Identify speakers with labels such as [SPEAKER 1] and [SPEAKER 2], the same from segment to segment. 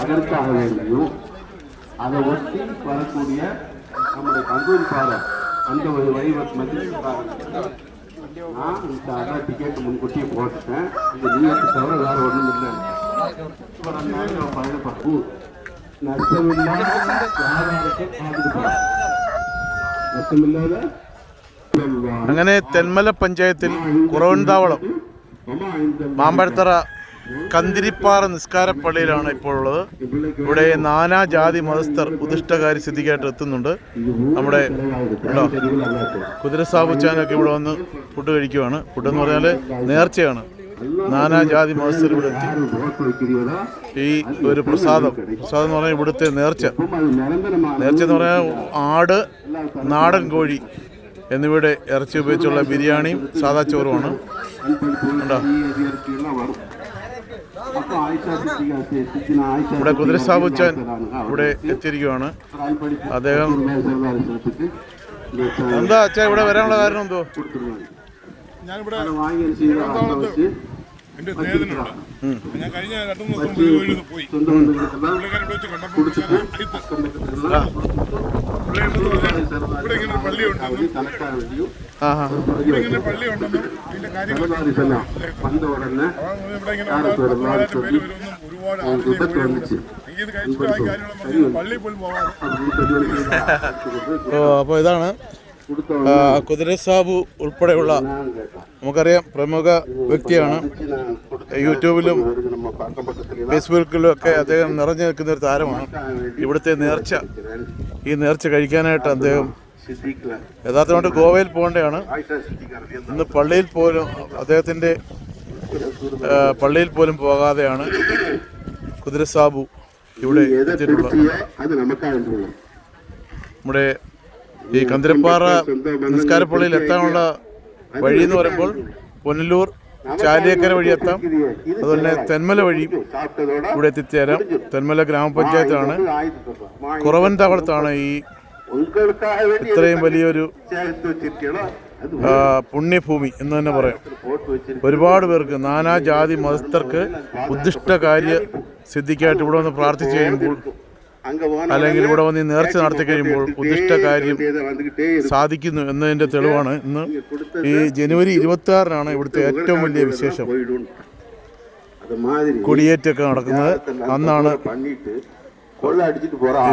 [SPEAKER 1] அதற்காக வேண்டியும் அதை ஒட்டி வரக்கூடிய நம்முடைய கந்தூரி பாறை அந்த ஒரு வழிவகை மத்திய நான் இந்த டிக்கெட் முன்கூட்டியே போட்டுட்டேன். இந்த நீருக்கு தவிர வேற ஒன்றும் இல்லை. பயணப்பட்டு நஷ்டமில்லாத வியாபாரத்தை பாதுகாப்பார். നഷ്ടമില്ലാതെ.
[SPEAKER 2] അങ്ങനെ തെന്മല പഞ്ചായത്തിൽ കുറവൻതാവളം മാമ്പഴത്തറ കന്തിരിപ്പാറ നിസ്കാരപ്പള്ളിയിലാണ് ഇപ്പോൾ ഉള്ളത്. ഇവിടെ നാനാജാതി മതസ്ഥർ ഉദിഷ്ടകാരി സിദ്ധിക്കായിട്ട് എത്തുന്നുണ്ട്. നമ്മുടെ കുതിരസാബുച്ചാനൊക്കെ ഇവിടെ വന്ന് ഫുഡ് കഴിക്കുവാണ്. ഫുഡെന്ന് പറഞ്ഞാൽ നേർച്ചയാണ്. നാനാജാതി മതസ്ഥർ ഇവിടെ എത്തി ഈ ഒരു പ്രസാദം എന്ന് പറഞ്ഞാൽ ഇവിടുത്തെ നേർച്ച എന്ന് പറഞ്ഞാൽ ആട്, നാടൻ കോഴി എന്നിവയുടെ ഇറച്ചി ഉപയോഗിച്ചുള്ള ബിരിയാണിയും സാദാ ചോറുമാണ്. ഉണ്ടോ? ഇവിടെ കുതിരസാബുച്ചാൻ ഇവിടെ എത്തിയിരിക്കുകയാണ്. അദ്ദേഹം എന്താ അച്ഛാ ഇവിടെ വരാനുള്ള കാരണം എന്തോ?
[SPEAKER 3] എൻ്റെ സ്നേഹിതനുണ്ട്. ഞാൻ കഴിഞ്ഞ 2-3 ദിവസം പോയി. പുള്ളിക്കാരെ വെച്ച് കണ്ടപ്പോൾ ഇവിടെ ഇങ്ങനെ പള്ളി ഉണ്ടെന്നും ഇവിടെ ഇങ്ങനെ പള്ളി ഉണ്ടെന്നും ഇതിന്റെ കാര്യങ്ങളൊക്കെ ഇവിടെ ഇങ്ങനെ പേര് വരുമെന്നും ഒരുപാട് എനിക്ക് ഇത് കഴിച്ചിട്ട് ആ കാര്യങ്ങളും പള്ളിയിൽ പോലും പോകാം.
[SPEAKER 2] അപ്പോൾ ഇതാണ് കുതിരസാബു ഉൾപ്പെടെയുള്ള നമുക്കറിയാം പ്രമുഖ വ്യക്തിയാണ്. യൂട്യൂബിലും ഫേസ്ബുക്കിലും ഒക്കെ അദ്ദേഹം നിറഞ്ഞു നിൽക്കുന്ന ഒരു താരമാണ്. ഇവിടുത്തെ ഈ നേർച്ച കഴിക്കാനായിട്ട് അദ്ദേഹം യഥാർത്ഥമായിട്ട് ഗോവയിൽ പോകേണ്ടതാണ്. ഇന്ന് പള്ളിയിൽ പോലും പോകാതെയാണ് കുതിരസാബു ഇവിടെ എത്തിയിട്ടുള്ളത്. നമ്മുടെ ഈ കന്തിരിപ്പാറ നിസ്കാരപ്പള്ളിയിൽ എത്താനുള്ള വഴി എന്ന് പറയുമ്പോൾ പുനലൂർ ചാലിയക്കര വഴി എത്താം. അതുപോലെ തെന്മല വഴി ഇവിടെ എത്തിച്ചേരാം. തെന്മല ഗ്രാമപഞ്ചായത്താണ്. കുറവൻതാവളത്താണ് ഈ ഇത്രയും വലിയൊരു പുണ്യഭൂമി എന്ന് തന്നെ പറയാം. ഒരുപാട് പേർക്ക് നാനാജാതി മതസ്ഥർക്ക് ഉദ്ദിഷ്ടകാര്യ സിദ്ധിക്കായിട്ട് ഇവിടെ വന്ന് പ്രാർത്ഥിച്ചു കഴിയുമ്പോൾ അല്ലെങ്കിൽ ഇവിടെ വന്ന് നേർച്ച നടത്തി കഴിയുമ്പോൾ ഉദ്ദിഷ്ട കാര്യം സാധിക്കുന്നു എന്നതിൻ്റെ തെളിവാണ് ഇന്ന് ഈ ജനുവരി 26-നാണ് ഇവിടുത്തെ ഏറ്റവും വലിയ വിശേഷം. കൊടിയേറ്റൊക്കെ നടക്കുന്നത് അന്നാണ്.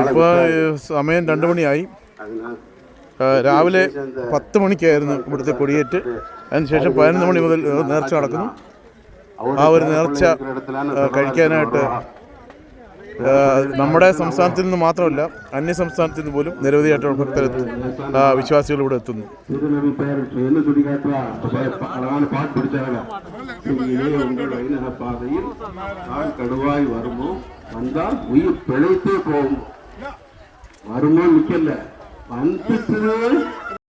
[SPEAKER 2] ഇപ്പോൾ സമയം 2 മണിയായി. രാവിലെ 10 മണിക്കായിരുന്നു ഇവിടുത്തെ കൊടിയേറ്റ്. അതിനുശേഷം 11 മണി മുതൽ നേർച്ച നടക്കുന്നു. ആ ഒരു നേർച്ച കഴിക്കാനായിട്ട് നമ്മുടെ സംസ്ഥാനത്തിൽ നിന്ന് മാത്രമല്ല അന്യ സംസ്ഥാനത്തിൽ നിന്ന് പോലും നിരവധിയായിട്ടുള്ള ഭക്തർ വിശ്വാസികൾ ഇവിടെ എത്തുന്നു.
[SPEAKER 1] വരുമോ നിൽക്കല്ലേ